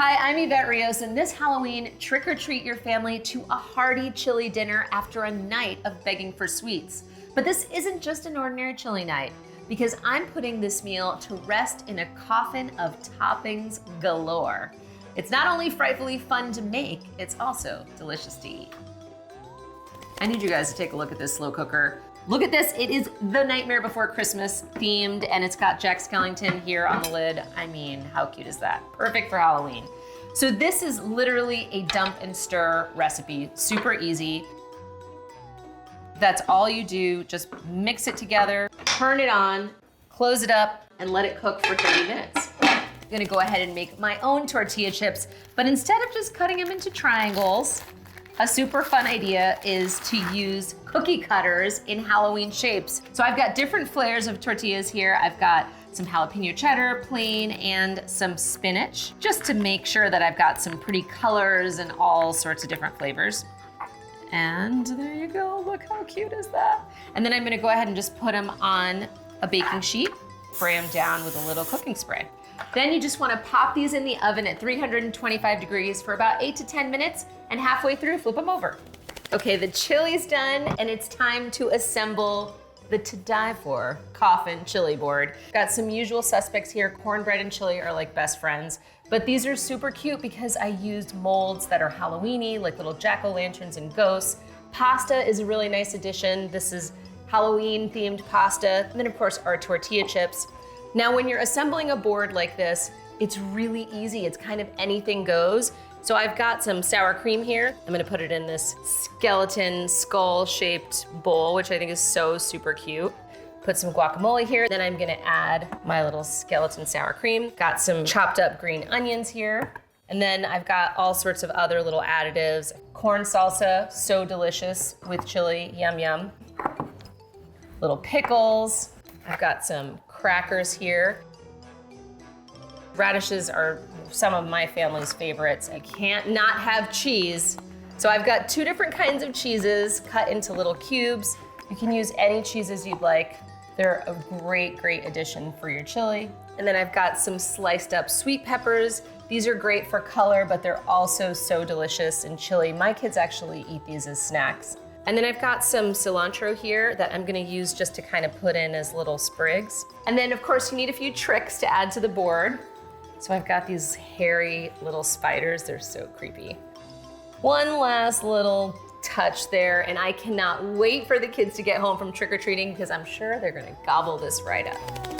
Hi, I'm Evette Rios, and this Halloween, trick or treat your family to a hearty chili dinner after a night of begging for sweets. But this isn't just an ordinary chili night, because I'm putting this meal to rest in a coffin of toppings galore. It's not only frightfully fun to make, it's also delicious to eat. I need you guys to take a look at this slow cooker. Look at this, it is The Nightmare Before Christmas themed, and it's got Jack Skellington here on the lid. I mean, how cute is that? Perfect for Halloween. So this is literally a dump and stir recipe, super easy. That's all you do, just mix it together, turn it on, close it up, and let it cook for 30 minutes. I'm gonna go ahead and make my own tortilla chips, but instead of just cutting them into triangles, a super fun idea is to use cookie cutters in Halloween shapes. So I've got different flavors of tortillas here. I've got some jalapeno cheddar, plain, and some spinach, just to make sure that I've got some pretty colors and all sorts of different flavors. And there you go, look how cute is that? And then I'm gonna go ahead and just put them on a baking sheet, spray them down with a little cooking spray. Then you just wanna pop these in the oven at 325 degrees for about 8 to 10 minutes, and halfway through, flip them over. Okay, the chili's done, and it's time to assemble the to die for coffin chili board. Got some usual suspects here. Cornbread and chili are like best friends, but these are super cute because I used molds that are Halloween-y, like little jack-o'-lanterns and ghosts. Pasta is a really nice addition. This is Halloween-themed pasta. And then of course, our tortilla chips. Now, when you're assembling a board like this, it's really easy. It's kind of anything goes. So I've got some sour cream here. I'm gonna put it in this skeleton skull-shaped bowl, which I think is so super cute. Put some guacamole here. Then I'm gonna add my little skeleton sour cream. Got some chopped up green onions here. And then I've got all sorts of other little additives. Corn salsa, so delicious with chili, yum yum. Little pickles. I've got some crackers here. Radishes are some of my family's favorites. I can't not have cheese. So I've got 2 different kinds of cheeses cut into little cubes. You can use any cheeses you'd like. They're a great, great addition for your chili. And then I've got some sliced up sweet peppers. These are great for color, but they're also so delicious in chili. My kids actually eat these as snacks. And then I've got some cilantro here that I'm gonna use just to kind of put in as little sprigs. And then of course you need a few tricks to add to the board. So I've got these hairy little spiders. They're so creepy. One last little touch there, and I cannot wait for the kids to get home from trick-or-treating because I'm sure they're gonna gobble this right up.